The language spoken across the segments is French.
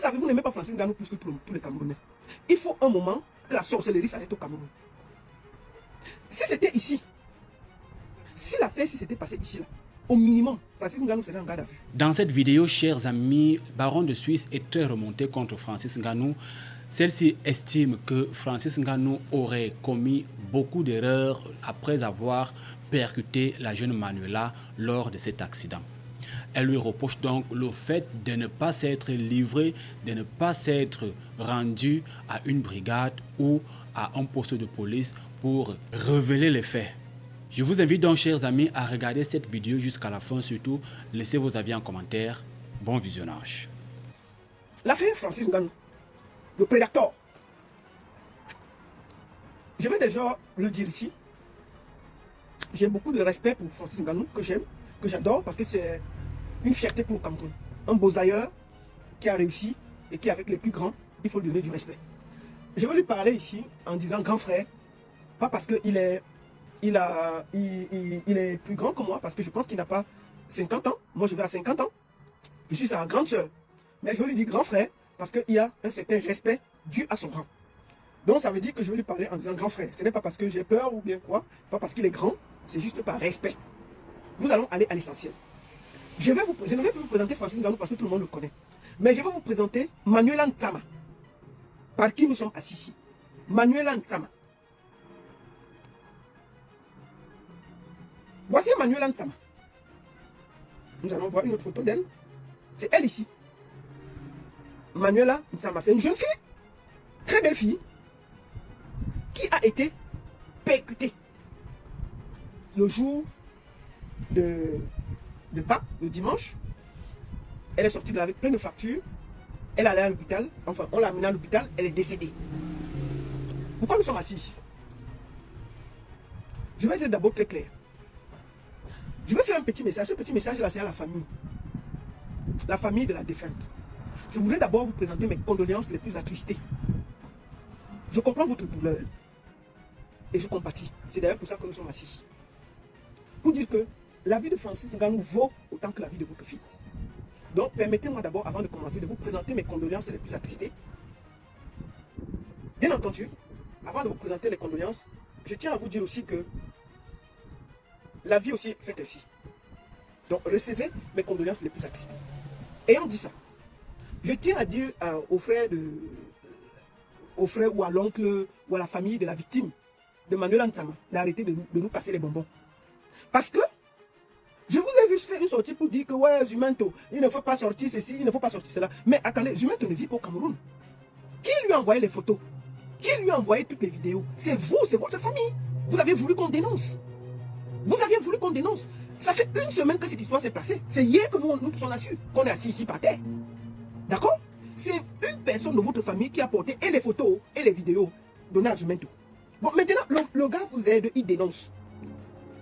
savez, vous n'aimez pas Francis Ngannou plus que tous les Camerounais. Il faut un moment que la sorcellerie s'arrête au Cameroun. Si c'était ici, si l'affaire s'était passée ici, là, au minimum, Francis Ngannou serait en garde à vue. Dans cette vidéo, chers amis, Baron de Suisse est très remonté contre Francis Ngannou. Celle-ci estime que Francis Ngannou aurait commis beaucoup d'erreurs après avoir percuté la jeune Manuela lors de cet accident. Elle lui reproche donc le fait de ne pas s'être livré, de ne pas s'être rendu à une brigade ou à un poste de police pour révéler les faits. Je vous invite donc, chers amis, à regarder cette vidéo jusqu'à la fin. Surtout, laissez vos avis en commentaire. Bon visionnage. L'affaire Francis Ngannou, le prédateur. Je vais déjà le dire ici. J'ai beaucoup de respect pour Francis Ngannou, que j'aime, que j'adore, parce que c'est une fierté pour le Cameroun. Un beau-ailleurs qui a réussi et qui est avec les plus grands, il faut lui donner du respect. Je vais lui parler ici en disant grand frère, pas parce qu'il est, il est plus grand que moi, parce que je pense qu'il n'a pas 50 ans. Moi, je vais à 50 ans. Je suis sa grande sœur. Mais je vais lui dire grand frère, parce qu'il y a un certain respect dû à son rang. Donc, ça veut dire que je vais lui parler en disant grand frère. Ce n'est pas parce que j'ai peur ou bien quoi, pas parce qu'il est grand, c'est juste par respect. Nous allons aller à l'essentiel. Je ne vais pas vous présenter Francis Ngannou parce que tout le monde le connaît. Mais je vais vous présenter Manuela Ntsama. Par qui nous sommes assis ici. Manuela Ntsama. Voici Manuela Ntsama. Nous allons voir une autre photo d'elle. C'est elle ici. Manuela Ntsama, c'est une jeune fille. Très belle fille. Qui a été percutée. Le jour de Pâques, le dimanche. Elle est sortie de là avec plein de fractures. Elle allait à l'hôpital. Enfin, on l'a amenée à l'hôpital. Elle est décédée. Pourquoi nous sommes assis ici? Je vais être d'abord très clair. Je vais faire un petit message. Ce petit message-là, c'est à la famille. La famille de la défunte. Je voudrais d'abord vous présenter mes condoléances les plus attristées. Je comprends votre douleur. Et je compatis. C'est d'ailleurs pour ça que nous sommes assis. Pour dire que la vie de Francis Ngannou vaut autant que la vie de votre fille. Donc, permettez-moi d'abord, avant de commencer, de vous présenter mes condoléances les plus attristées. Bien entendu, avant de vous présenter les condoléances, je tiens à vous dire aussi que la vie aussi fait ainsi. Donc, recevez mes condoléances les plus attristées. Ayant dit ça, je tiens à dire aux frères ou à l'oncle ou à la famille de la victime de Manuela Ntsama d'arrêter de nous passer les bonbons. Parce que je vous ai vu faire une sortie pour dire que ouais, Zumento, il ne faut pas sortir ceci, il ne faut pas sortir cela. Mais attendez, Zumento ne vit pas au Cameroun. Qui lui a envoyé les photos? Qui lui a envoyé toutes les vidéos? C'est vous, c'est votre famille. Vous avez voulu qu'on dénonce. Vous aviez voulu qu'on dénonce. Ça fait une semaine que cette histoire s'est passée. C'est hier que nous tous on a su qu'on est assis ici par terre. D'accord? C'est une personne de votre famille qui a porté et les photos et les vidéos données à Zumento. Bon, maintenant, le gars vous aide, il dénonce.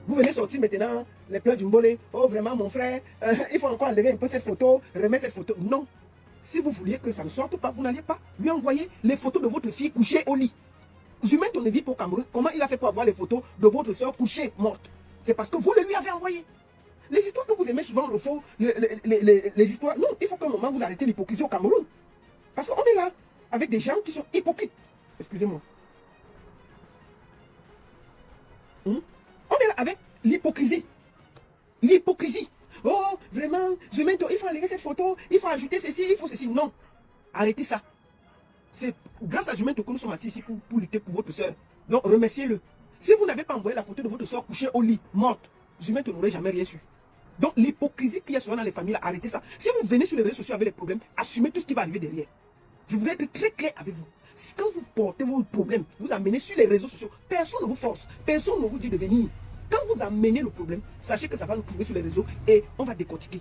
Vous venez sortir maintenant les pleurs du Mbolé. Oh, vraiment, mon frère, il faut encore enlever un peu cette photo, remettre cette photo. Non. Si vous vouliez que ça ne sorte pas, vous n'alliez pas lui envoyer les photos de votre fille couchée au lit. Zumento ne vit pas au Cameroun. Comment il a fait pour avoir les photos de votre soeur couchée, morte? C'est parce que vous les lui avez envoyées. Les histoires que vous aimez souvent, les histoires... Non, il faut qu'à un moment vous arrêtez l'hypocrisie au Cameroun. Parce qu'on est là avec des gens qui sont hypocrites. Excusez-moi. On est là avec l'hypocrisie. L'hypocrisie. Oh, vraiment, Zumento, il faut enlever cette photo, il faut ajouter ceci, il faut ceci. Non. Arrêtez ça. C'est grâce à Zumento que nous sommes assis ici pour lutter pour votre soeur. Donc, remerciez-le. Si vous n'avez pas envoyé la photo de votre soeur couchée au lit, morte, Zumento n'aurait jamais rien su. Donc, l'hypocrisie qu'il y a souvent dans les familles, là, arrêtez ça. Si vous venez sur les réseaux sociaux avec les problèmes, assumez tout ce qui va arriver derrière. Je voudrais être très clair avec vous. Quand vous portez vos problèmes, vous amenez sur les réseaux sociaux, personne ne vous force, personne ne vous dit de venir. Quand vous amenez le problème, sachez que ça va nous trouver sur les réseaux et on va décortiquer.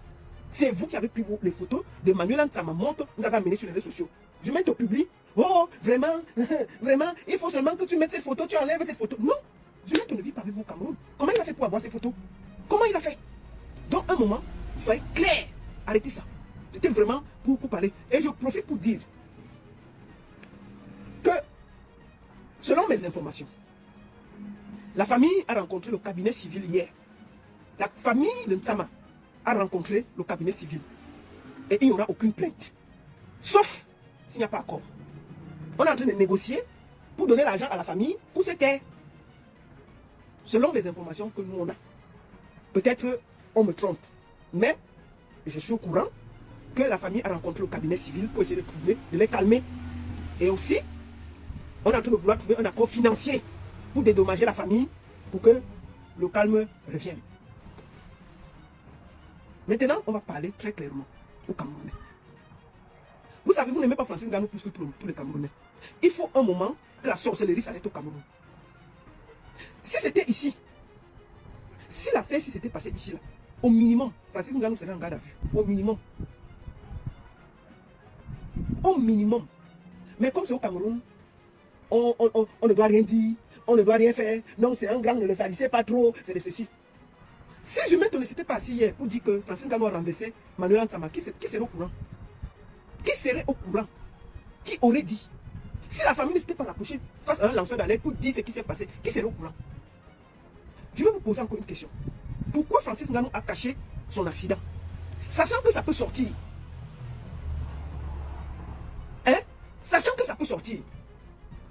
C'est vous qui avez pris les photos de Manuela Ntsama morte, vous avez amené sur les réseaux sociaux. Je mets au public, oh, vraiment, vraiment, il faut seulement que tu mettes cette photo, tu enlèves cette photo. Non, Zumento ne vit pas avec vous au Cameroun. Comment il a fait pour avoir ces photos? Comment il a fait? Donc, un moment, soyez clair. Arrêtez ça. C'était vraiment pour parler. Et je profite pour dire que, selon mes informations, la famille a rencontré le cabinet civil hier. La famille de Ntsama a rencontré le cabinet civil. Et il n'y aura aucune plainte. Sauf s'il n'y a pas accord. On est en train de négocier pour donner l'argent à la famille pour se taire. Selon les informations que nous on a. Peut-être on me trompe. Mais je suis au courant que la famille a rencontré le cabinet civil pour essayer de trouver, de les calmer. Et aussi, on est en train de vouloir trouver un accord financier pour dédommager la famille pour que le calme revienne. Maintenant, on va parler très clairement aux Camerounais. Vous savez, vous n'aimez pas Francis Ngannou plus que tous les Camerounais. Il faut un moment que la sorcellerie s'arrête au Cameroun. Si c'était ici, si l'affaire s'était passée ici, là, au minimum, Francis Ngannou serait en garde à vue. Au minimum. Au minimum. Mais comme c'est au Cameroun, on ne doit rien dire, on ne doit rien faire. Non, c'est un grand, ne le salissez pas trop, c'est de ceci. Si Jumentos ne s'était pas assis hier pour dire que Francis Ngannou a renversé Manuela Nsama, qui serait au courant? Qui serait au courant? Qui aurait dit? Si la famille ne s'était pas rapprochée face à un lanceur d'alerte pour dire ce qui s'est passé, qui serait au courant? Je vais vous poser encore une question. Pourquoi Francis Ngannou a caché son accident? Sachant que ça peut sortir. Hein? Sachant que ça peut sortir.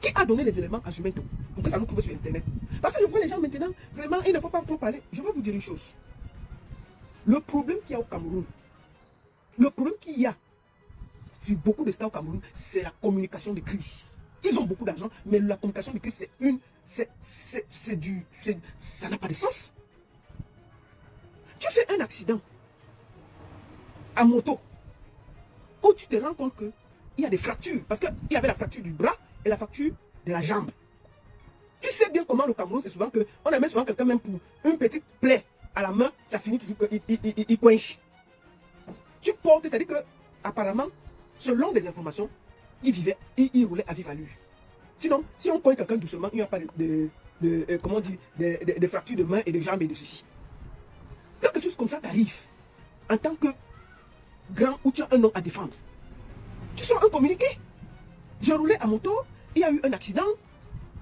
Qui a donné les éléments à Jumentos pour que ça nous trouve sur Internet? Parce que je vois les gens maintenant, vraiment, il ne faut pas trop parler. Je vais vous dire une chose. Le problème qu'il y a au Cameroun, le problème qu'il y a sur beaucoup de stars au Cameroun, c'est la communication de crise. Ils ont beaucoup d'argent, mais la communication de crise, ça n'a pas de sens. Tu fais un accident à moto où tu te rends compte qu'il y a des fractures. Parce qu'il y avait la fracture du bras et la fracture de la jambe. Tu sais bien comment le Cameroun, c'est souvent que on amène souvent quelqu'un même pour une petite plaie à la main, ça finit toujours qu'il coince. Tu portes, c'est-à-dire que apparemment, selon les informations, il roulait à vive allure. Sinon, si on coince quelqu'un doucement, il n'y a pas de fractures de main et de jambes et de ceci. Quelque chose comme ça t'arrive en tant que grand où tu as un nom à défendre. Tu sors un communiqué. Je roulais à moto, il y a eu un accident.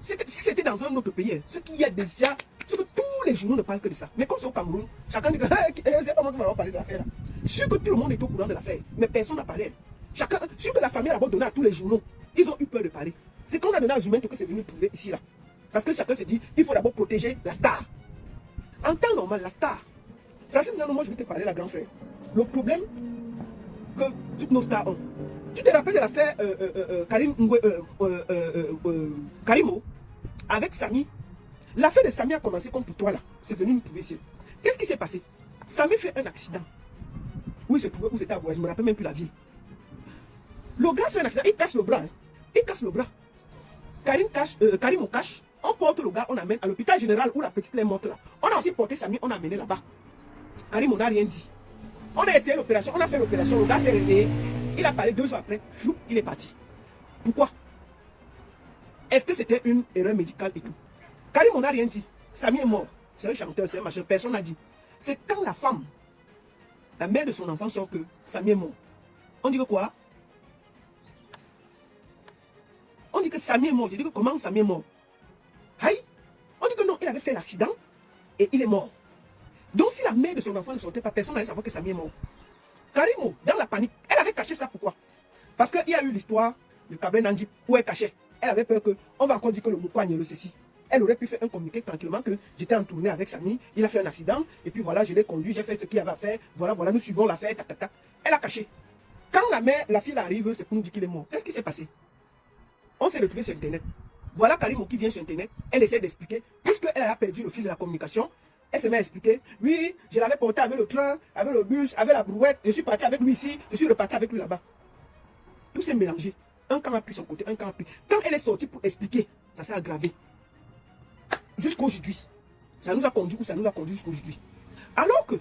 Si c'était dans un autre pays, ce qu'il y a déjà, ce que tous les journaux ne parlent que de ça. Mais comme c'est au Cameroun, chacun dit que c'est pas moi qui m'avais parlé de l'affaire. Sûr que tout le monde est au courant de l'affaire, mais personne n'a parlé. Sûr que la famille a d'abord donné à tous les journaux. Ils ont eu peur de parler. C'est quand on a donné à Jumentos que c'est venu trouver ici là. Parce que chacun se dit, il faut d'abord protéger la star. En temps normal, la star. Francis Ngannou, moi je vais te parler, la grand frère. Le problème que toutes nos stars ont. Tu te rappelles de l'affaire Karimo avec Samy? L'affaire de Samy a commencé comme pour toi là. C'est venu nous trouver ici. Qu'est-ce qui s'est passé? Samy fait un accident. Où il se trouvait, où c'était à Bois, je ne me rappelle même plus la ville. Le gars fait un accident, il casse le bras. Hein. Il casse le bras. Karimo cache. On porte le gars, on amène à l'hôpital général où la petite est morte là. On a aussi porté Samy, on a amené là-bas. Karimo n'a rien dit. On a essayé l'opération, on a fait l'opération, le gars s'est réveillé. Il a parlé 2 jours après, flou, il est parti. Pourquoi? Est-ce que c'était une erreur médicale et tout? Karimo n'a rien dit. Samy est mort. C'est un chanteur, c'est un machin. Personne n'a dit. C'est quand la femme, la mère de son enfant sort que Samy est mort. On dit que quoi? On dit que Samy est mort. Je dis que comment Samy est mort? Aïe. On dit que non, il avait fait l'accident et il est mort. Donc si la mère de son enfant ne sortait pas, personne n'allait savoir que Samy est mort. Karimo, dans la panique, elle avait caché ça. Pourquoi? Parce qu'il y a eu l'histoire de Kabré Nandji où elle cachait. Elle avait peur qu'on va encore dire que le Moukouagne le ceci. Elle aurait pu faire un communiqué tranquillement que j'étais en tournée avec Samy, il a fait un accident, et puis voilà, je l'ai conduit, j'ai fait ce qu'il avait à faire, voilà, nous suivons l'affaire, tac, tac, tac. Elle a caché. Quand la fille arrive, c'est pour nous dire qu'il est mort. Qu'est-ce qui s'est passé? On s'est retrouvé sur Internet. Voilà Karimo qui vient sur Internet, elle essaie d'expliquer, puisqu'elle a perdu le fil de la communication, elle se met à expliquer, oui, je l'avais porté avec le train, avec le bus, avec la brouette, je suis parti avec lui ici, je suis reparti avec lui là-bas. Tout s'est mélangé. Un camp a pris son côté, un camp a pris. Quand elle est sortie pour expliquer, ça s'est aggravé. Jusqu'aujourd'hui. Ça nous a conduit où ça nous a conduit jusqu'aujourd'hui. Alors que,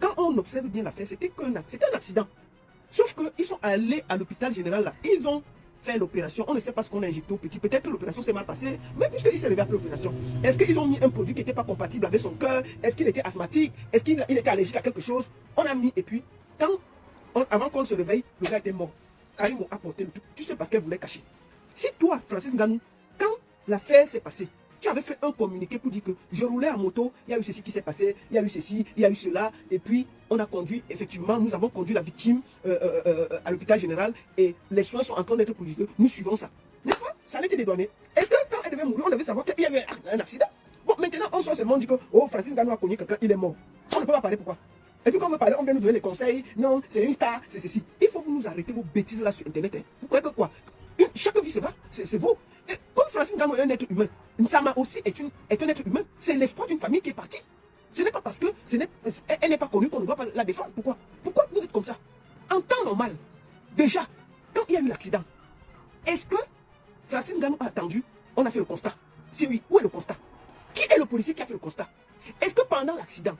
quand on observe bien l'affaire, c'était un accident. Sauf qu'ils sont allés à l'hôpital général là. Ils ont fait l'opération. On ne sait pas ce qu'on a injecté au petit. Peut-être que l'opération s'est mal passée. Mais puisqu'il s'est levé après l'opération, est-ce qu'ils ont mis un produit qui n'était pas compatible avec son cœur? Est-ce qu'il était asthmatique? Est-ce qu'il était allergique à quelque chose? On a mis et puis, avant qu'on se réveille, le gars était mort. Karimo a porté le truc. Tu sais parce qu'elle voulait cacher. Si toi, Francis Ngannou, quand l'affaire s'est passée, Tu avais fait un communiqué pour dire que je roulais en moto, il y a eu ceci qui s'est passé, il y a eu ceci, il y a eu cela, et puis on a conduit, effectivement, nous avons conduit la victime à l'hôpital général, et les soins sont en train d'être prodigués, nous suivons ça. N'est-ce pas? Ça a été dédouané. Est-ce que quand elle devait mourir, on devait savoir qu'il y avait un accident? Bon, maintenant, on sort seulement dit que, oh, Francis Ngannou a cogné quelqu'un, il est mort. On ne peut pas parler pourquoi. Et puis quand on veut parler, on vient nous donner les conseils. Non, c'est une star, c'est ceci. Il faut que vous nous arrêtez vos bêtises là sur Internet. Hein. Vous croyez que quoi? Chaque vie, c'est vous. Et comme Francis Ngannou est un être humain, Nsama aussi est un être humain. C'est l'espoir d'une famille qui est partie. Ce n'est pas parce que elle n'est pas connue qu'on ne doit pas la défendre. Pourquoi? Pourquoi vous êtes comme ça? En temps normal, déjà, quand il y a eu l'accident, est-ce que Francis Ngannou a attendu? On a fait le constat. Si oui, où est le constat? Qui est le policier qui a fait le constat? Est-ce que pendant l'accident,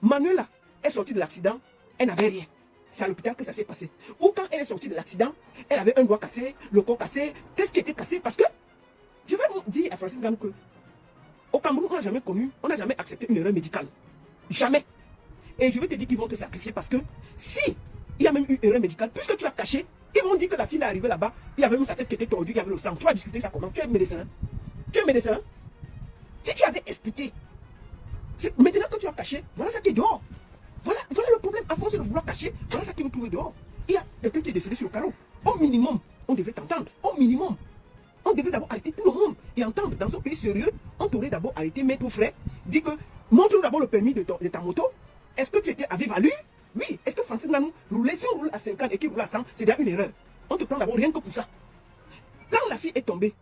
Manuela est sortie de l'accident, elle n'avait rien? C'est à l'hôpital que ça s'est passé. Ou quand elle est sortie de l'accident, elle avait un doigt cassé, le corps cassé. Qu'est-ce qui était cassé? Parce que, je vais vous dire à Francis Ngannou que, au Cameroun, on n'a jamais connu, on n'a jamais accepté une erreur médicale. Jamais. Et je vais te dire qu'ils vont te sacrifier parce que, si il y a même eu erreur médicale, puisque tu as caché, ils vont dire que la fille est arrivée là-bas, il y avait même sa tête qui était tordue, il y avait le sang. Tu vas discuter ça comment? Tu es médecin. Tu es médecin. Si tu avais expliqué, maintenant que tu as caché, voilà ça qui est dehors. Voilà le problème. À force de vouloir cacher, voilà ça qui nous trouve dehors. Il y a quelqu'un qui est décédé sur le carreau. Au minimum, on devait t'entendre. Au minimum. On devait d'abord arrêter tout le monde et entendre. Dans un pays sérieux, on t'aurait d'abord arrêté, mettre au frais, dit que montre-nous d'abord le permis de ta moto. Est-ce que tu étais à vive allure? Oui. Est-ce que Francis Ngannou roulait? Si on roule à 50 et qu'il roule à 100, c'est déjà une erreur. On te prend d'abord rien que pour ça. Quand la fille est tombée,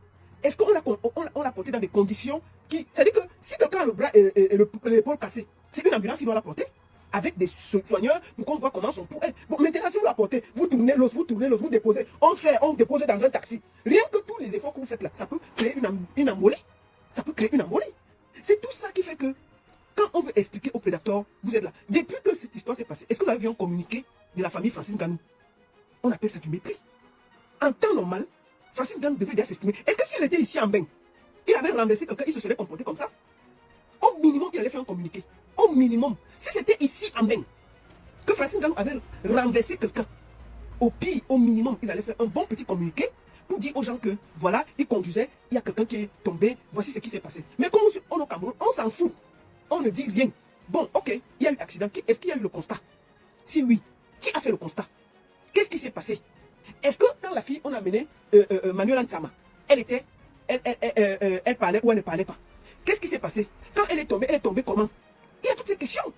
est-ce qu'on l'a portée dans des conditions qui... C'est-à-dire que si quelqu'un a le bras et l'épaule cassée, c'est une ambulance qui doit la porter avec des soigneurs pour qu'on voit comment son pouls est. Bon, maintenant, si vous la portez, vous tournez l'os, vous déposez. On dépose dans un taxi. Rien que tous les efforts que vous faites là, ça peut créer une embolie. Ça peut créer une embolie. C'est tout ça qui fait que, quand on veut expliquer aux prédateurs, vous êtes là. Depuis que cette histoire s'est passée, est-ce que vous avez vu un communiqué de la famille Francis Ngannou? On appelle ça du mépris. En temps normal, Francis Ngannou devait déjà s'exprimer. Est-ce que s'il était ici en bain, il avait renversé quelqu'un, il se serait comporté comme ça? Au minimum, il allait faire un communiqué. Au minimum. Si c'était ici en bain, que Francis Ngannou avait renversé quelqu'un, au pire, au minimum, ils allaient faire un bon petit communiqué pour dire aux gens que, voilà, il conduisait, il y a quelqu'un qui est tombé, voici ce qui s'est passé. Mais comme on est au Cameroun, on s'en fout. On ne dit rien. Bon, ok, il y a eu accident. Est-ce qu'il y a eu le constat? Si oui, qui a fait le constat? Qu'est-ce qui s'est passé? Est-ce que quand la fille, on a amené Manuela Nsama, elle parlait ou elle ne parlait pas? Qu'est-ce qui s'est passé? Quand elle est tombée comment? Il y a toutes ces questions.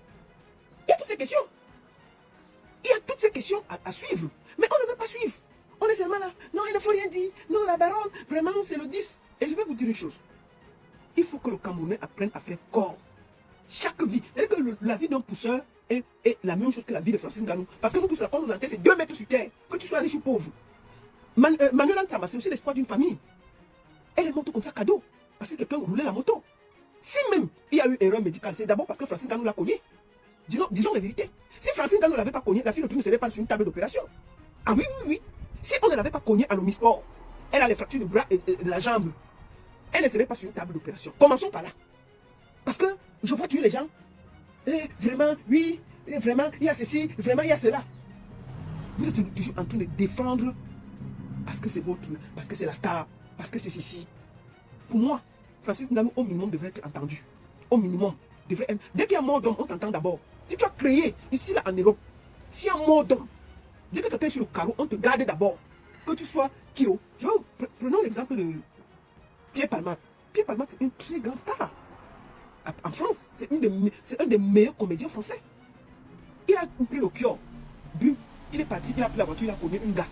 Il y a toutes ces questions. Il y a toutes ces questions à suivre. Mais on ne veut pas suivre. On est seulement là. Non, il ne faut rien dire. Non, la baronne, vraiment, c'est le 10. Et je vais vous dire une chose. Il faut que le Camerounais apprenne à faire corps. Chaque vie. C'est-à-dire que la vie d'un pousseur est la même chose que la vie de Francis Ngannou. Parce que nous tous, quand nous enterrons, c'est 2 mètres sur terre. Que tu sois riche ou pauvre. Manuela Nsama, c'est aussi l'espoir d'une famille. Elle est morte comme ça, cadeau. Parce que quelqu'un roulait la moto. Si même il y a eu erreur médicale, c'est d'abord parce que Francis Ngannou l'a cogné. Disons la vérité. Si Francis Ngannou ne l'avait pas cogné, la fille ne serait pas sur une table d'opération. Ah oui, oui, oui. Si on ne l'avait pas cogné à l'Omisport, elle a les fractures du bras et de la jambe. Elle ne serait pas sur une table d'opération. Commençons par là. Parce que je vois tuer les gens. Vraiment, oui, vraiment, il y a ceci, vraiment, il y a cela. Vous êtes toujours en train de défendre parce que c'est votre, parce que c'est la star, parce que c'est ceci. Pour moi, Francis Ngannou, au minimum, devrait être entendu. Au minimum. Dès qu'il y a mort d'homme, on t'entend d'abord. Si tu as créé, ici, là, en Europe, s'il y a mort d'homme, dès que quelqu'un est sur le carreau, on te garde d'abord. Que tu sois Kyo. Prenons l'exemple de Pierre Palmade. Pierre Palmade, c'est une très grande star. En France, c'est un des meilleurs comédiens français. Il a pris le cure, bu, il est parti, il a pris la voiture, il a connu une gars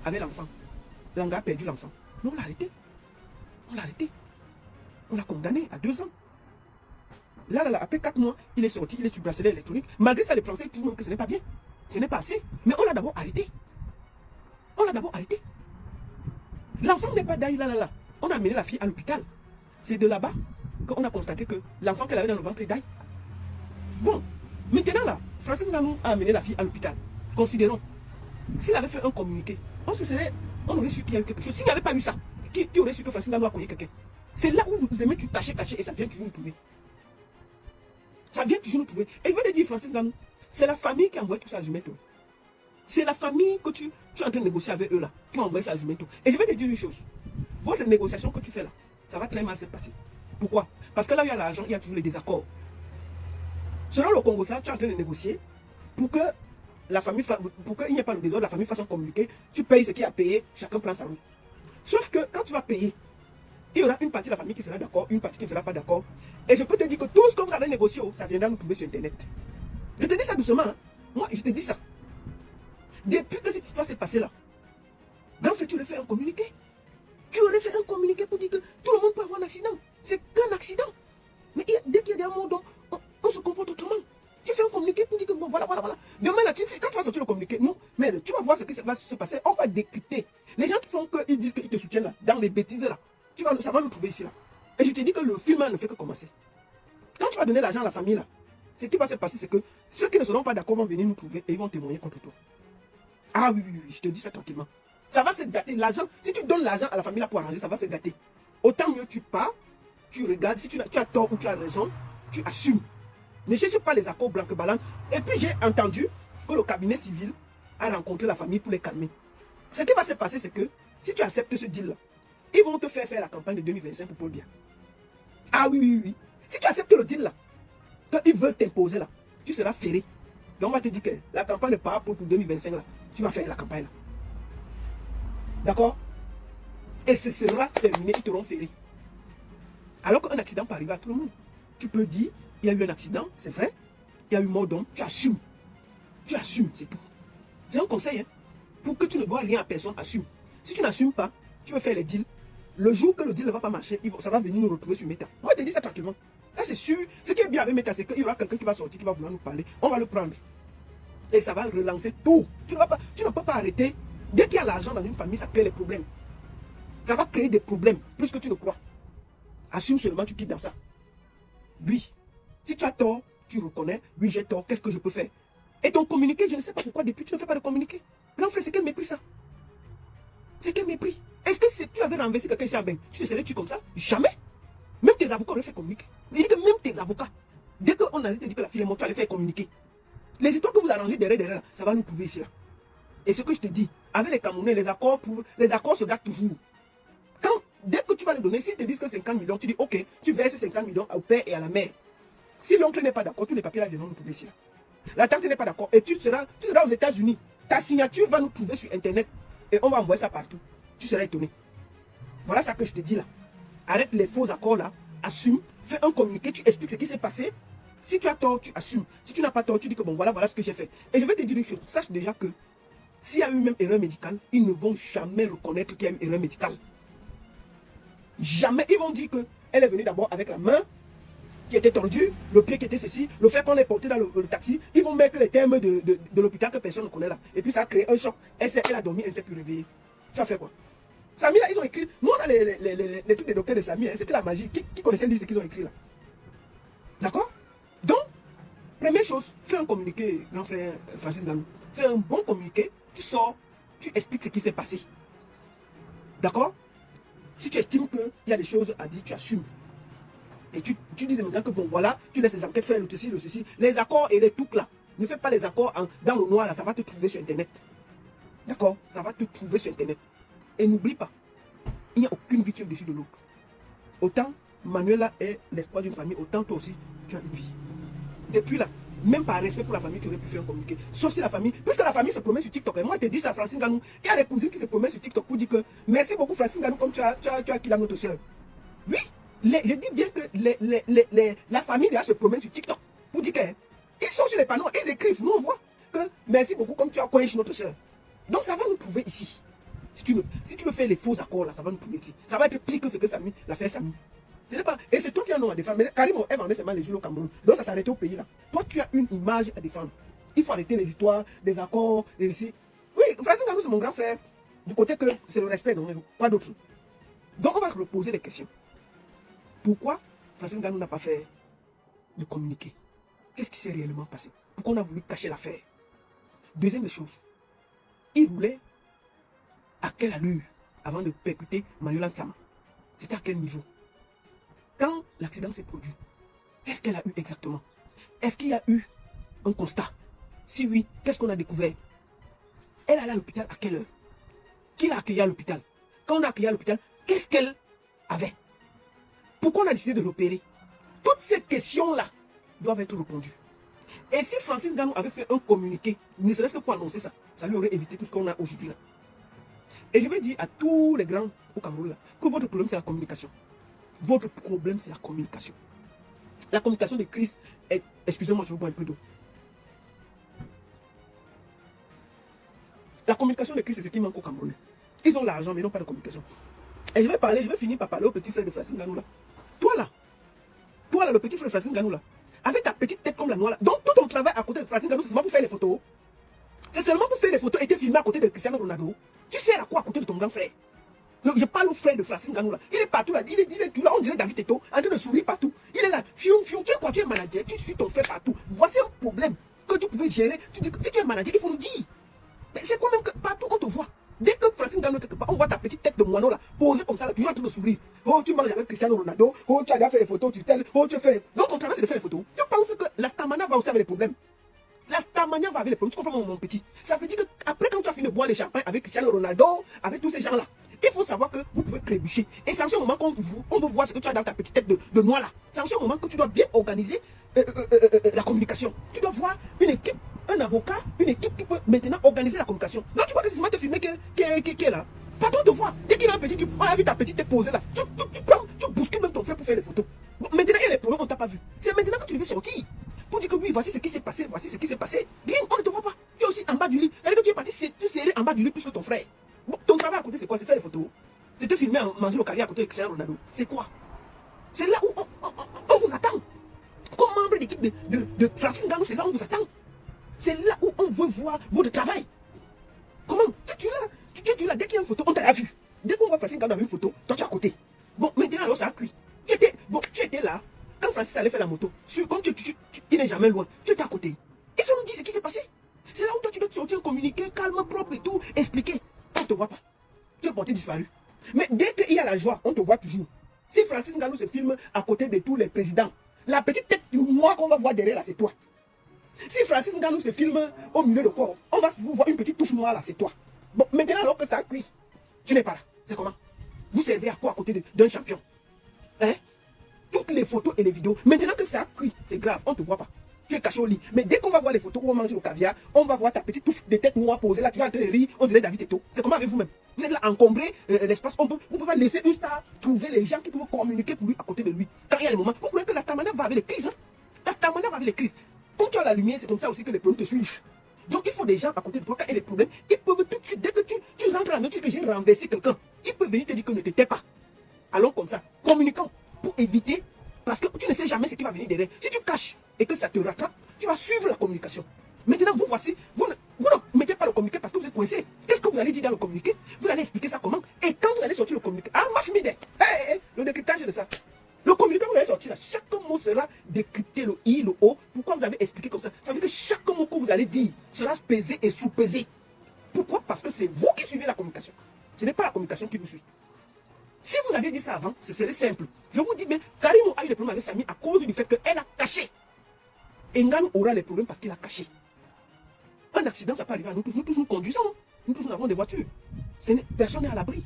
avec l'enfant. L'un a perdu l'enfant. Mais on l'a arrêté. On l'a arrêté. On l'a condamné à 2 ans. Là, après 4 mois, il est sorti, il est sur bracelet électronique. Malgré ça, les Français trouvent que ce n'est pas bien. Ce n'est pas assez. Mais on l'a d'abord arrêté. On l'a d'abord arrêté. L'enfant n'est pas d'ailleurs là. On a amené la fille à l'hôpital. C'est de là-bas qu'on a constaté que l'enfant qu'elle avait dans le ventre est d'ailleurs. Bon, maintenant là, Francis Ngannou a amené la fille à l'hôpital. Considérons, s'il avait fait un communiqué, on aurait su qu'il y a eu quelque chose. S'il n'y avait pas eu ça, qui aurait su que Francis Ngannou a cogné quelqu'un? C'est là où vous aimez tu cacher et ça vient toujours nous trouver. Ça vient toujours nous trouver. Et je vais te dire, Francis Ngannou, c'est la famille qui a envoyé tout ça à Jumeto. C'est la famille que tu es en train de négocier avec eux là, qui a envoyé ça à Jumeto. Et je vais te dire une chose. Votre négociation que tu fais là, ça va très mal se passer. Pourquoi? Parce que là où il y a l'argent, il y a toujours les désaccords. Selon le Congo, ça, tu es en train de négocier pour que la famille, pour qu'il n'y ait pas le désordre, la famille fasse communiquer, tu payes ce qui a payé, chacun prend sa route. Sauf que quand tu vas payer, il y aura une partie de la famille qui sera d'accord, une partie qui ne sera pas d'accord. Et je peux te dire que tout ce que vous avez négocié, ça viendra nous trouver sur Internet. Je te dis ça doucement. Hein. Moi, je te dis ça. Depuis que cette histoire s'est passée là, grand frère, tu aurais fait un communiqué. Tu aurais fait un communiqué pour dire que tout le monde peut avoir un accident. C'est qu'un accident. Mais dès qu'il y a des moments, on se comporte autrement. Tu fais un communiqué pour dire que bon, voilà. Demain, là, quand tu vas sortir le communiqué, non, mais tu vas voir ce qui va se passer. On va décrypter. Les gens qui font qu'ils disent qu'ils te soutiennent là, dans les bêtises là, ça va nous trouver ici là. Et je te dis que le film là, ne fait que commencer. Quand tu vas donner l'argent à la famille là, ce qui va se passer, c'est que ceux qui ne seront pas d'accord vont venir nous trouver et ils vont témoigner contre toi. Ah oui, je te dis ça tranquillement. Ça va se gâter. L'argent, si tu donnes l'argent à la famille là pour arranger, ça va se gâter. Autant mieux tu pars, tu regardes, si tu as tort ou tu as raison, tu assumes. Ne cherche pas les accords blancs ballants. Et puis j'ai entendu que le cabinet civil a rencontré la famille pour les calmer. Ce qui va se passer, c'est que si tu acceptes ce deal là, ils vont te faire la campagne de 2025 pour Paul Biya. Ah oui. Si tu acceptes le deal là, quand ils veulent t'imposer là, tu seras ferré. Donc on va te dire que la campagne de par pour 2025 là, tu vas faire la campagne là. D'accord? Et ce sera terminé, ils t'auront ferré. Alors qu'un accident peut arriver à tout le monde. Tu peux dire, il y a eu un accident, c'est vrai. Il y a eu mort d'homme, tu assumes. Tu assumes, c'est tout. C'est un conseil, hein. Pour que tu ne dois rien à personne, assume. Si tu n'assumes pas, tu veux faire les deals. Le jour que le deal ne va pas marcher, ça va venir nous retrouver sur Meta. Moi, je te dis ça tranquillement. Ça, c'est sûr. Ce qui est bien avec Meta, c'est qu'il y aura quelqu'un qui va sortir, qui va vouloir nous parler. On va le prendre. Et ça va relancer tout. Tu ne peux pas arrêter. Dès qu'il y a l'argent dans une famille, ça crée les problèmes. Ça va créer des problèmes, plus que tu ne crois. Assume seulement, tu quittes dans ça. Oui. Si tu as tort, tu reconnais. Oui, j'ai tort. Qu'est-ce que je peux faire? Et ton communiqué, je ne sais pas pourquoi depuis tu ne fais pas de communiqué. Grand frère, c'est quel mépris ça? C'est quel mépris? Est-ce que si tu avais renversé quelqu'un ici en Beng, tu te serais-tu comme ça? Jamais. Même tes avocats auraient fait communiquer. Il dit que même tes avocats, dès qu'on allait te dire que la fille est morte, tu allais faire communiquer. Les histoires que vous arrangez derrière, ça va nous prouver ici là. Et ce que je te dis, avec les Camerounais, les accords se gâtent toujours. Dès que tu vas les donner, s'ils te disent que 50 millions, tu dis ok, tu verses 50 millions au père et à la mère. Si l'oncle n'est pas d'accord, tous les papiers là viendront nous trouver ici là. La tante n'est pas d'accord et tu seras aux États-Unis. Ta signature va nous trouver sur Internet et on va envoyer ça partout. Tu seras étonné. Voilà ça que je te dis là. Arrête les faux accords là, assume, fais un communiqué, tu expliques ce qui s'est passé. Si tu as tort, tu assumes. Si tu n'as pas tort, tu dis que bon, voilà ce que j'ai fait. Et je vais te dire une chose, sache déjà que s'il y a eu même erreur médicale, ils ne vont jamais reconnaître qu'il y a eu erreur médicale. Jamais. Ils vont dire qu'elle est venue d'abord avec la main qui était tordue, le pied qui était ceci, le fait qu'on l'ait porté dans le taxi. Ils vont mettre les termes de l'hôpital que personne ne connaît là. Et puis ça a créé un choc. Elle a dormi, elle ne s'est plus réveillée. Tu as fait quoi? Samy là, ils ont écrit. Nous on a les trucs des docteurs de Samy. Hein, c'était la magie. Qui connaissait lire ce qu'ils ont écrit là? D'accord? Donc, première chose, fais un communiqué, grand frère Francis Nganou. Fais un bon communiqué. Tu sors, tu expliques ce qui s'est passé. D'accord? Si tu estimes qu'il y a des choses à dire, tu assumes. Et tu dis maintenant que bon voilà, tu laisses les enquêtes faire le ceci. Les accords et les trucs là. Ne fais pas les accords dans le noir là, ça va te trouver sur Internet. D'accord? Ça va te trouver sur Internet. Et n'oublie pas, il n'y a aucune vie qui est au-dessus de l'autre. Autant Manuela est l'espoir d'une famille, autant toi aussi, tu as une vie. Depuis là, même par respect pour la famille, tu aurais pu faire un communiqué. Sauf si la famille, puisque la famille se promène sur TikTok. Et moi, je te dis ça, Francine Nganou. Il y a des cousines qui se promènent sur TikTok pour dire que merci beaucoup, Francine Nganou, comme tu as qu'il a notre soeur. Oui, je dis bien que la famille déjà se promène sur TikTok pour dire qu'ils sont sur les panneaux, ils écrivent. Nous, on voit que merci beaucoup, comme tu as coincé notre soeur. Donc, ça va nous trouver ici. Si tu veux faire les faux accords là, ça va nous trouver ici. Ça va être pire que ce que Samy l'a fait Samy. Et c'est toi qui as un nom à défendre. Mais Karim, elle vendait seulement les yeux au Cameroun. Donc ça s'arrêtait au pays là. Toi, tu as une image à défendre. Il faut arrêter les histoires, des accords, et ici. Oui, Francis Nganou, c'est mon grand frère. Du côté que c'est le respect, non, quoi d'autre. Donc on va reposer des questions. Pourquoi Francis Nganou n'a pas fait de communiquer? Qu'est-ce qui s'est réellement passé? Pourquoi on a voulu cacher l'affaire? Deuxième des choses, il voulait à quelle allure avant de percuter Manuela Ntsama? C'était à quel niveau? Quand l'accident s'est produit, qu'est-ce qu'elle a eu exactement? Est-ce qu'il y a eu un constat? Si oui, qu'est-ce qu'on a découvert? Elle allait à l'hôpital à quelle heure? Qui l'a accueillie à l'hôpital? Quand on a accueilli à l'hôpital, qu'est-ce qu'elle avait? Pourquoi on a décidé de l'opérer? Toutes ces questions-là doivent être répondues. Et si Francis Ngannou avait fait un communiqué, ne serait-ce que pour annoncer ça, ça lui aurait évité tout ce qu'on a aujourd'hui là. Et je vais dire à tous les grands au Cameroun là, que votre problème c'est la communication. Votre problème c'est la communication. La communication de crise est... Excusez-moi, je vais boire un peu d'eau. La communication de crise, c'est ce qui manque au Cameroun. Ils ont l'argent, mais ils n'ont pas de communication. Et je vais finir par parler au petit frère de Francis Ngannou là. Toi là, le petit frère de Francis Ngannou là, avec ta petite tête comme la noix là. Donc tout ton travail à côté de Francis Ngannou, c'est seulement pour faire les photos. C'est seulement pour faire les photos et te filmer à côté de Cristiano Ronaldo. Tu sais à quoi à côté de ton grand frère? Donc, je parle au frère de Francis Ngannou là. Il est partout là. Il est tout là. On dirait David Teto en train de sourire partout. Il est là. Fion, fion. Tu es quoi? Tu es manager. Tu suis ton frère partout. Voici un problème que tu pouvais gérer. Tu dis que si tu es manager, il faut nous dire. Mais c'est quand même que partout on te voit. Dès que Francis Ngannou quelque part, on voit ta petite tête de moineau là, posée comme ça là, toujours en train de sourire. Oh, tu marches avec Cristiano Ronaldo. Oh, tu as déjà fait les photos, tu t'ailes. Oh, tu fais les... Donc, ton travail c'est de faire les photos. Tu penses que la Stamana va aussi avec les problèmes? La Stamania va avec les problèmes. Tu comprends mon petit? Ça veut dire que après quand tu as fini de boire les champagnes avec Cristiano Ronaldo, avec tous ces gens là, il faut savoir que vous pouvez trébucher. Et c'est en ce moment qu'on veut voir ce que tu as dans ta petite tête de noix là. C'est en ce moment que tu dois bien organiser la communication. Tu dois voir une équipe, un avocat, une équipe qui peut maintenant organiser la communication. Là, tu vois que c'est seulement te filmer qui est là. Pardon de voir. Dès qu'il a un petit, on a vu ta petite tête posée là. Tu bouscules même ton frère pour faire les photos. Bon, maintenant, il y a les problèmes, on t'a pas vu. C'est maintenant que tu devais sortir. Pour dire que oui, voici ce qui s'est passé, voici ce qui s'est passé. Rien, on ne te voit pas. Tu es aussi en bas du lit. C'est-à-dire que tu es parti, tu serré en bas du lit plus que ton frère. Bon, ton travail à côté, c'est quoi? C'est faire les photos. C'est te filmer en manger le caviar à côté de Cristiano Ronaldo. C'est quoi? C'est là où on vous attend. Comme membre d'équipe de Francis Ngannou, c'est là où on vous attend. C'est là où on veut voir votre travail. Comment? Tu es là, dès qu'il y a une photo, on t'a vu. Dès qu'on voit Francis Ngannou avec une photo, toi tu es à côté. Bon, maintenant alors ça a cuit. Tu étais là. Quand Francis allait faire la moto, comme il n'est jamais loin, tu étais à côté. Il faut nous dire ce qui s'est passé. C'est là où toi tu dois te sortir, communiquer, calme, propre et tout, expliquer. On ne te voit pas. Tu es porté disparu. Mais dès qu'il y a la joie, on te voit toujours. Si Francis Ngannou se filme à côté de tous les présidents, la petite tête du moi qu'on va voir derrière là, c'est toi. Si Francis Ngannou se filme au milieu de corps, on va voir une petite touffe noire là, c'est toi. Bon, maintenant alors que ça a cuit, tu n'es pas là. C'est comment? Vous servez à quoi à côté d'un champion? Hein? Toutes les photos et les vidéos. Maintenant que ça a cuit, c'est grave, on ne te voit pas. Tu es caché au lit. Mais dès qu'on va voir les photos où on mange le caviar, on va voir ta petite touffe de tête noire posée là, tu es en train de rire, on dirait David Teto. C'est comment avec vous-même? Vous êtes là encombrer l'espace. Vous ne pouvez pas laisser une star trouver les gens qui peuvent communiquer pour lui à côté de lui. Quand il y a des moments, vous croyez que la Stamana va avec les crises. Hein? La Stamana va avec les crises. Quand tu as la lumière, c'est comme ça aussi que les problèmes te suivent. Donc il faut des gens à côté de toi quand il y a des problèmes. Ils peuvent tout de suite, dès que tu rentres à la note que j'ai renversé quelqu'un, ils peuvent venir te dire que ne t'étais pas. Allons comme ça, communiquons pour éviter. Parce que tu ne sais jamais ce qui va venir derrière. Si tu caches et que ça te rattrape, tu vas suivre la communication. Maintenant, vous voici, vous ne mettez pas le communiqué parce que vous êtes coincé. Qu'est-ce que vous allez dire dans le communiqué? Vous allez expliquer ça comment? Et quand vous allez sortir le communiqué, ma famille, le décryptage de ça. Le communiqué que vous allez sortir là, chaque mot sera décrypté, le I, le O. Pourquoi vous avez expliqué comme ça? Ça veut dire que chaque mot que vous allez dire sera pesé et sous-pesé. Pourquoi? Parce que c'est vous qui suivez la communication. Ce n'est pas la communication qui vous suit. Si vous aviez dit ça avant, ce serait simple. Je vous dis, mais Karim a eu des problèmes avec Samy à cause du fait qu'elle a caché. Et Ngannou aura les problèmes parce qu'il a caché. Un accident, ça peut arriver à nous tous. Nous tous, nous conduisons. Nous tous, nous avons des voitures. Personne n'est à l'abri.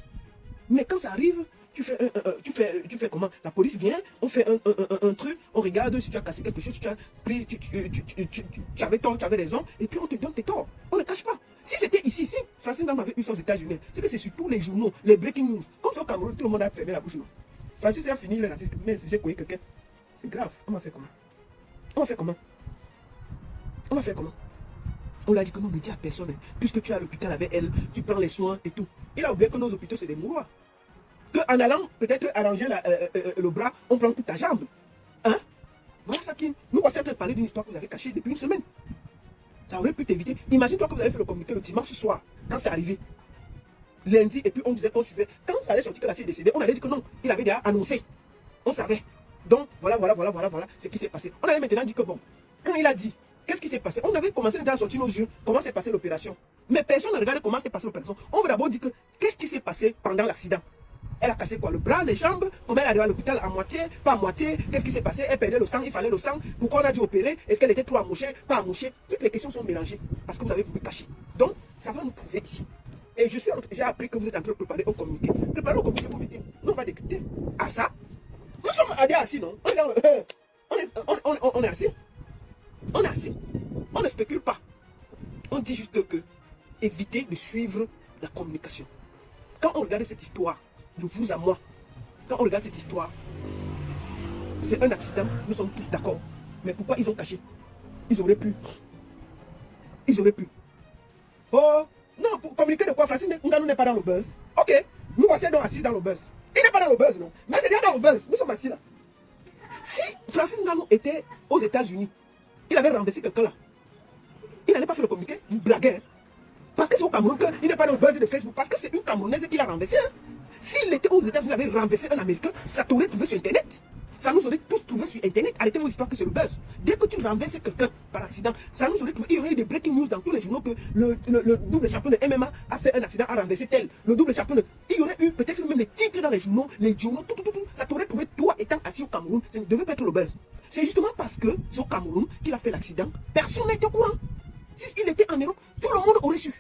Mais quand ça arrive, tu fais comment? La police vient, on fait un truc, on regarde si tu as cassé quelque chose, si tu as pris, tu avais tort, tu avais raison, et puis on te donne tes torts. On ne cache pas. Si c'était ici, si Francis Ngannou avait eu ça aux États-Unis, c'est que c'est sur tous les journaux, les breaking news. Comme ça au Cameroun, tout le monde a fermé la bouche. Non. Francis a fini, il a dit, mais j'ai connu quelqu'un. C'est grave. On va faire comment? On va faire comment? On va faire comment? On lui a dit que non, ne dis à personne. Puisque tu es à l'hôpital avec elle, tu prends les soins et tout. Il a oublié que nos hôpitaux, c'est des mouroirs. Qu'en allant peut-être arranger le bras, on prend toute ta jambe. Hein? Voilà ça qui... Nous voici en train de parler d'une histoire que vous avez cachée depuis une semaine. Ça aurait pu t'éviter. Imagine-toi que vous avez fait le communiqué le dimanche soir, quand c'est arrivé. Lundi, et puis on disait qu'on suivait. Quand ça allait sortir que la fille est décédée, on allait dire que non, il avait déjà annoncé. On savait. Donc, voilà ce qui s'est passé. On allait maintenant dire que bon, quand il a dit, qu'est-ce qui s'est passé? On avait commencé déjà à sortir nos yeux, comment s'est passée l'opération. Mais personne ne regardait comment s'est passée l'opération. On veut d'abord dire que, qu'est-ce qui s'est passé pendant l'accident? Elle a cassé quoi? Le bras, les jambes? Comment elle est arrivée à l'hôpital à moitié? Pas à moitié? Qu'est-ce qui s'est passé? Elle perdait le sang, il fallait le sang. Pourquoi on a dû opérer? Est-ce qu'elle était trop amouchée? Pas amouchée? Toutes les questions sont mélangées parce que vous avez voulu cacher. Donc, ça va nous trouver ici. Et j'ai appris que vous êtes en train de préparer un communiqué. Préparer un communiqué pour me dire, nous on va décrypter. Ah ça, Nous sommes assis, non? On est dans le... on est assis. On est assis. On ne spécule pas. On dit juste que évitez de suivre la communication. Quand on regarde cette histoire, de vous à moi, quand on regarde cette histoire, c'est un accident, nous sommes tous d'accord. Mais pourquoi ils ont caché? Ils auraient pu. Ils auraient pu. Oh, non, pour communiquer de quoi? Francis Ngannou n'est pas dans le buzz. Ok, nous voici donc assis dans le buzz. Il n'est pas dans le buzz, non. Mais c'est bien dans le buzz. Nous sommes assis là. Si Francis Ngannou était aux États-Unis, il avait renversé quelqu'un là. Il n'allait pas faire le communiqué. Il blaguait. Hein. Parce que c'est au Cameroun qu'il n'est pas dans le buzz de Facebook. Parce que c'est une Camerounaise qui l'a renversé. Hein. S'il était aux États-Unis, il avait renversé un Américain, ça t'aurait trouvé sur Internet. Ça nous aurait tous trouvé sur Internet. Arrêtez vos histoires que c'est le buzz. Dès que tu renverses quelqu'un par accident, ça nous aurait trouvé. Il y aurait eu des breaking news dans tous les journaux que le double champion de MMA a fait un accident, a renversé tel. Le double champion de... Il y aurait eu peut-être même les titres dans les journaux, tout. Ça t'aurait trouvé toi étant assis au Cameroun. Ça ne devait pas être le buzz. C'est justement parce que c'est au Cameroun qu'il a fait l'accident. Personne n'était au courant. S'il était en Europe, tout le monde aurait su.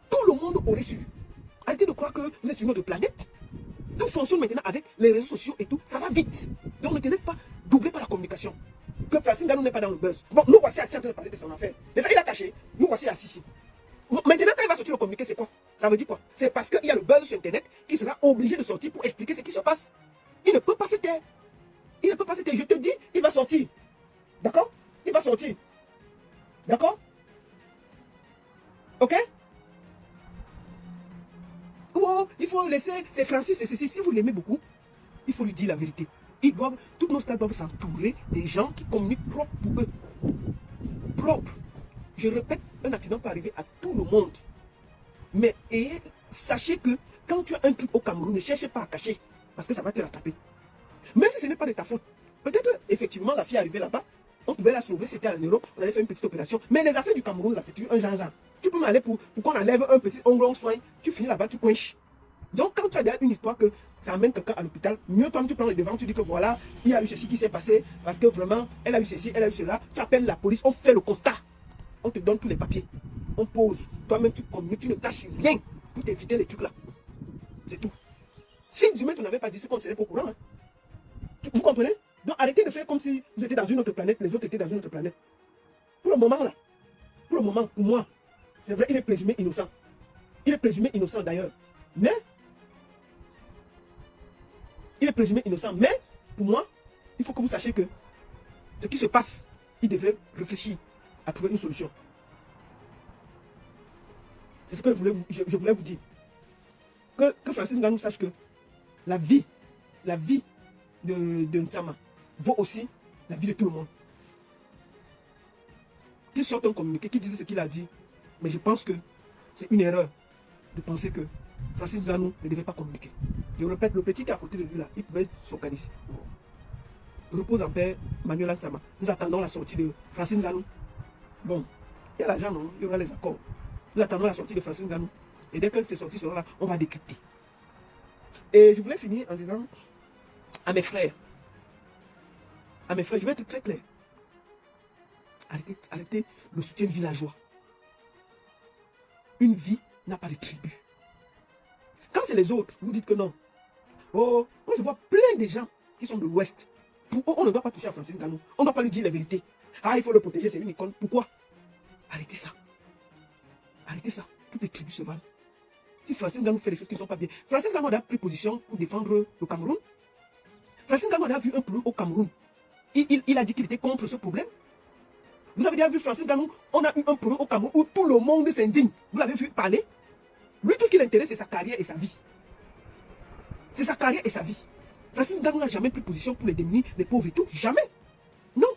Tout le monde aurait su. Arrêtez de croire que vous êtes une autre planète. Tout fonctionne maintenant avec les réseaux sociaux et tout. Ça va vite. Donc ne te laisse pas doubler par la communication. Que Francis Ngannou n'est pas dans le buzz. Bon, nous voici assis en train de parler de son affaire. Et ça, il a caché. Nous voici assis ici. Maintenant, quand il va sortir le communiqué, c'est quoi? Ça veut dire quoi? C'est parce qu'il y a le buzz sur Internet qui sera obligé de sortir pour expliquer ce qui se passe. Il ne peut pas se taire. Il ne peut pas se taire. Je te dis, il va sortir. D'accord? Il va sortir. D'accord? Ok? Oh, il faut laisser, c'est Francis, c'est ceci. Si vous l'aimez beaucoup, il faut lui dire la vérité. Toutes nos stars doivent s'entourer des gens qui communiquent propre pour eux. Propre. Je répète, un accident peut arriver à tout le monde. Mais sachez que quand tu as un truc au Cameroun, ne cherchez pas à cacher, parce que ça va te rattraper. Même si ce n'est pas de ta faute. Peut-être, effectivement, la fille est arrivée là-bas, on pouvait la sauver, c'était en Europe, on allait faire une petite opération. Mais les affaires du Cameroun, là, c'est un genre. Tu peux m'aller pour qu'on enlève un petit ongle en soin, tu finis là-bas, tu coinches. Donc, quand tu as derrière une histoire que ça amène quelqu'un à l'hôpital, mieux toi, tu prends le devant, tu dis que voilà, il y a eu ceci qui s'est passé, parce que vraiment, elle a eu ceci, elle a eu cela. Tu appelles la police, on fait le constat. On te donne tous les papiers. On pose. Toi-même, tu communiques, tu ne caches rien pour t'éviter les trucs là. C'est tout. Si du même tu n'avais pas dit ce qu'on ne serait pas au courant. Hein. Vous comprenez? Donc, arrêtez de faire comme si vous étiez dans une autre planète, les autres étaient dans une autre planète. Pour le moment là, pour moi, c'est vrai, il est présumé innocent. Il est présumé innocent d'ailleurs. Mais, il est présumé innocent. Mais, pour moi, il faut que vous sachiez que ce qui se passe, il devrait réfléchir à trouver une solution. C'est ce que je voulais vous dire. Que Francis Ngannou sache que la vie de Ntama vaut aussi la vie de tout le monde. Qu'il sorte un communiqué, qu'il dise ce qu'il a dit. Mais je pense que c'est une erreur de penser que Francis Ngannou ne devait pas communiquer. Je répète, le petit qui est à côté de lui là, il pouvait s'organiser. Repose en paix, Manuel Ntama. Nous attendons la sortie de Francis Ngannou. Bon, il y a l'argent, non? Il y aura les accords. Nous attendons la sortie de Francis Ngannou. Et dès que ces sorties seront là, on va décrypter. Et je voulais finir en disant à mes frères, je vais être très clair. Arrêtez le soutien villageois. Une vie n'a pas de tribu. Quand c'est les autres, vous dites que non. Oh, moi je vois plein de gens qui sont de l'Ouest. Pour eux, on ne doit pas toucher à Francis Ngannou. On ne doit pas lui dire la vérité. Ah, il faut le protéger, c'est une icône. Pourquoi? Arrêtez ça. Arrêtez ça. Toutes les tribus se valent. Si Francis Ngannou fait des choses qui ne sont pas bien. Francis Ngannou a pris position pour défendre le Cameroun. Francis Ngannou a vu un problème au Cameroun. Il a dit qu'il était contre ce problème. Vous avez déjà vu Francis Ngannou, on a eu un problème au Cameroun où tout le monde s'indigne. Vous l'avez vu parler. Lui, tout ce qui l'intéresse, c'est sa carrière et sa vie. C'est sa carrière et sa vie. Francis Ngannou n'a jamais pris position pour les démunis, les pauvres et tout. Jamais. Non.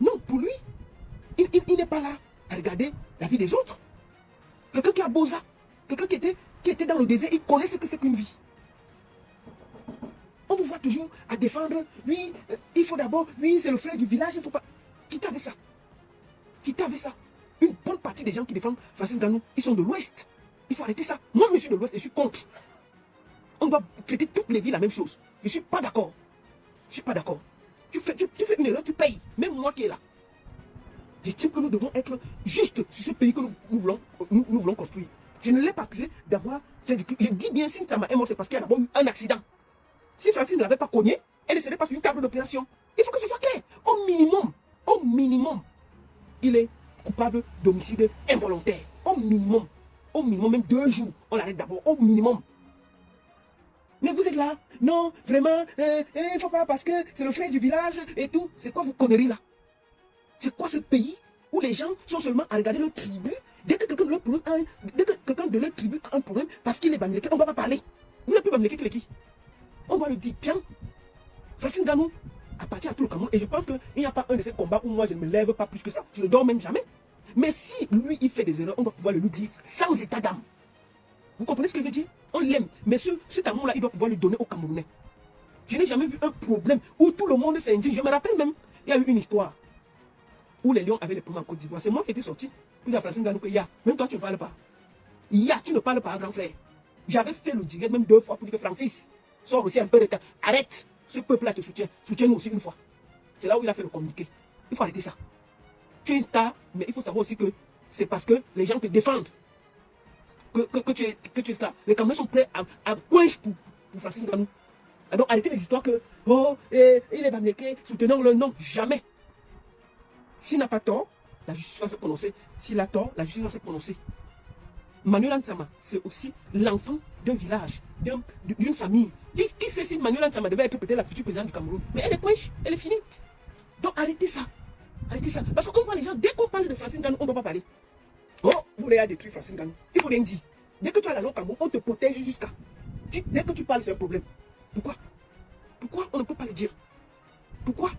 Non, pour lui, il n'est pas là à regarder la vie des autres. Quelqu'un qui a Boza, quelqu'un qui était dans le désert, il connaît ce que c'est qu'une vie. On vous voit toujours à défendre, lui, il faut d'abord, lui, c'est le frère du village, il ne faut pas... Quittez avec ça. Quittez avec ça. Une bonne partie des gens qui défendent Francis Ngannou, ils sont de l'Ouest. Il faut arrêter ça. Moi, je suis de l'Ouest et je suis contre. On doit traiter toutes les villes la même chose. Je ne suis pas d'accord. Je ne suis pas d'accord. Tu fais une erreur, tu payes. Même moi qui est là. J'estime que nous devons être justes sur ce pays que nous voulons construire. Je ne l'ai pas accusé d'avoir fait du... Je dis bien, si Ntama est mort, c'est parce qu'il y a d'abord eu un accident. Si Francis ne l'avait pas cogné, et ne serait pas sur une table d'opération. Il faut que ce soit clair. Au minimum, il est coupable d'homicide involontaire. Au minimum, même 2 jours, on l'arrête d'abord, au minimum. Mais vous êtes là, non, vraiment, il ne faut pas parce que c'est le frère du village et tout. C'est quoi vos conneries là? C'est quoi ce pays où les gens sont seulement à regarder leur tribu? Dès que quelqu'un de leur tribu a un problème, parce qu'il est Bamileke, on ne doit pas parler. Vous n'êtes plus Bamileke que les qui? On doit le dire bien. Francine Nganou appartient à tout le Cameroun. Et je pense qu'il n'y a pas un de ces combats où moi je ne me lève pas plus que ça. Je ne dors même jamais. Mais si lui il fait des erreurs, on doit pouvoir le lui dire sans état d'âme. Vous comprenez ce que je veux dire? On l'aime. Mais cet amour-là, il doit pouvoir le donner aux Camerounais. Je n'ai jamais vu un problème où tout le monde s'indigne. Je me rappelle même, il y a eu une histoire où les Lions avaient les problèmes en Côte d'Ivoire. C'est moi qui étais sorti pour dire à Francine Nganou que même toi tu ne parles pas. Tu ne parles pas, grand frère. J'avais fait le direct même 2 fois pour dire que Francis sort aussi un peu de temps. Arrête, ce peuple-là te soutient. Soutiens-nous aussi une fois. C'est là où il a fait le communiqué. Il faut arrêter ça. Tu es une star, mais il faut savoir aussi que c'est parce que les gens te défendent que tu es star. Les Camerounais sont prêts à coincher pour Francis Nganou. Donc arrêtez les histoires que il est Bamileke, soutenant le nom. Jamais. S'il n'a pas tort, la justice va se prononcer. S'il a tort, la justice va se prononcer. Manuela Ntsama, c'est aussi l'enfant d'un village, d'une famille. Qui sait si Manuela Ntsama devait être peut-être la future présidente du Cameroun? Mais elle est coinche, elle est finie. Donc arrêtez ça. Arrêtez ça. Parce qu'on voit les gens, dès qu'on parle de Francine Nganou, on ne doit pas parler. Oh, vous voulez détruire Francine Nganou. Il faut rien dire. Dès que tu as la langue Cameroun, on te protège jusqu'à. Dès que tu parles, c'est un problème. Pourquoi? Pourquoi on ne peut pas le dire? Pourquoi?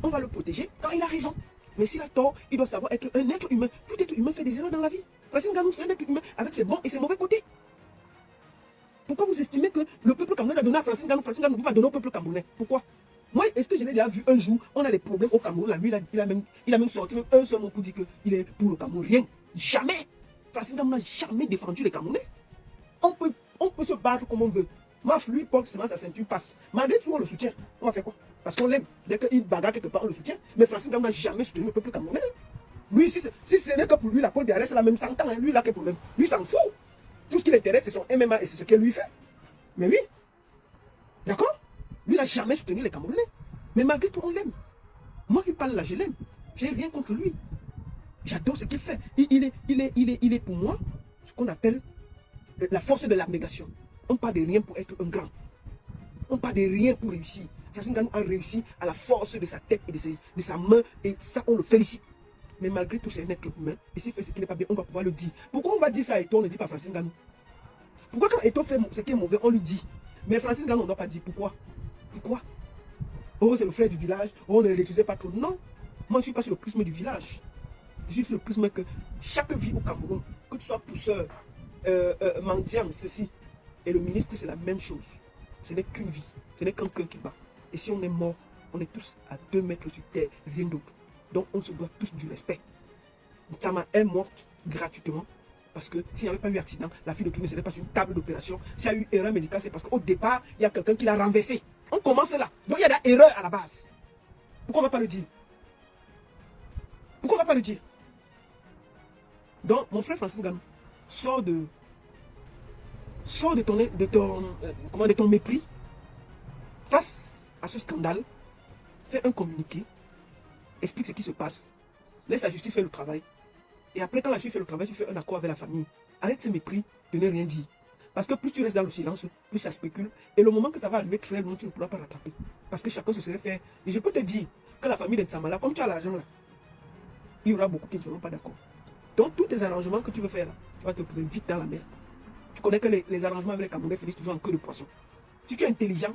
On va le protéger quand il a raison. Mais s'il a tort, il doit savoir être un être humain. Tout être humain fait des erreurs dans la vie. Francine Nganou, c'est un être humain avec ses bons et ses mauvais côtés. Pourquoi vous estimez que le peuple camerounais a donné à Francine Nganou ne peut pas donner au peuple camerounais? Pourquoi? Moi, est-ce que je l'ai déjà vu un jour, on a des problèmes au Cameroun, là, lui, il a même sorti même un seul mot pour dire qu'il est pour le Cameroun. Rien. Jamais. Francine Nganou n'a jamais défendu les Camerounais. On peut se battre comme on veut. Maf, lui, porte seulement sa ceinture, passe. Malgré tout, on le soutient. On va faire quoi? Parce qu'on l'aime. Dès qu'il bagarre quelque part, on le soutient. Mais Francine Nganou n'a jamais soutenu le peuple camerounais. Lui, si ce n'est que pour lui, la Paul Biarritz, c'est la même 100 ans. Hein. Lui, il a quel problème? Lui, s'en fout. Tout ce qui l'intéresse, c'est son MMA et c'est ce qu'elle lui fait. Mais oui. D'accord? Lui, il n'a jamais soutenu les Camerounais. Mais malgré tout, on l'aime. Moi qui parle là, je l'aime. J'ai rien contre lui. J'adore ce qu'il fait. Il est pour moi ce qu'on appelle la force de l'abnégation. On parle de rien pour être un grand. On parle de rien pour réussir. Francine Nganou a réussi à la force de sa tête et de sa main. Et ça, on le félicite. Mais malgré tout, c'est un être humain. Et s'il fait ce qui n'est pas bien, on va pouvoir le dire. Pourquoi on va dire ça à Eto, on ne dit pas Francine Nganou? Pourquoi quand Eto fait ce qui est mauvais, on lui dit? Mais Francine Nganou, on ne doit pas dire. Pourquoi? Pourquoi? Oh, c'est le frère du village. Oh, ne l'étudiez pas trop. Non. Moi, je ne suis pas sur le prisme du village. Je suis sur le prisme que chaque vie au Cameroun, que tu sois pousseur, mendiant, ceci, et le ministre, c'est la même chose. Ce n'est qu'une vie. Ce n'est qu'un cœur qui bat. Et si on est mort, on est tous à 2 mètres sur terre, rien d'autre. Donc, on se doit tous du respect. Ntsama est morte gratuitement. Parce que s'il n'y avait pas eu accident, la fille de Touné ne serait pas sur une table d'opération. S'il y a eu erreur médicale, c'est parce qu'au départ, il y a quelqu'un qui l'a renversé. On commence là. Donc il y a des erreurs à la base. Pourquoi on ne va pas le dire? Pourquoi on ne va pas le dire? Donc, mon frère Francis Nganou, sors de ton mépris face à ce scandale. Fais un communiqué. Explique ce qui se passe. Laisse la justice faire le travail. Et après, quand la justice fait le travail, tu fais un accord avec la famille. Arrête ce mépris de ne rien dire. Parce que plus tu restes dans le silence, plus ça spécule. Et le moment que ça va arriver très loin, tu ne pourras pas rattraper. Parce que chacun se serait fait. Et je peux te dire que la famille de Ntsama, là, comme tu as l'argent là, il y aura beaucoup qui ne seront pas d'accord. Donc, tous tes arrangements que tu veux faire là, tu vas te trouver vite dans la merde. Tu connais que les arrangements avec les Camerounais finissent toujours en queue de poisson. Si tu es intelligent,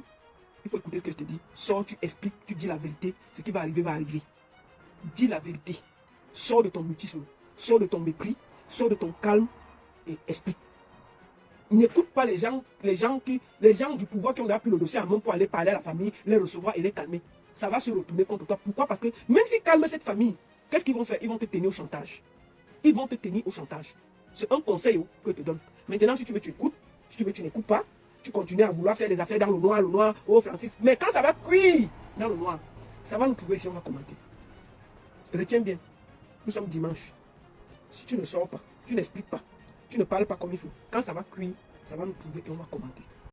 il faut écouter ce que je te dis. Sors, tu expliques, tu dis la vérité. Ce qui va arriver va arriver. Dis la vérité. Sors de ton mutisme. Sors de ton mépris. Sors de ton calme et explique. N'écoute pas les gens du pouvoir qui ont déjà pris le dossier en main pour aller parler à la famille, les recevoir et les calmer. Ça va se retourner contre toi. Pourquoi? Parce que même s'ils calment cette famille, qu'est-ce qu'ils vont faire? Ils vont te tenir au chantage. Ils vont te tenir au chantage. C'est un conseil que je te donne. Maintenant, si tu veux, tu écoutes. Si tu veux, tu n'écoutes pas. Tu continues à vouloir faire des affaires dans le noir, oh Francis. Mais quand ça va cuire dans le noir, ça va nous trouver si on va commenter. Retiens bien, nous sommes dimanche. Si tu ne sors pas, tu n'expliques pas, tu ne parles pas comme il faut. Quand ça va cuire, ça va nous trouver et on va commenter.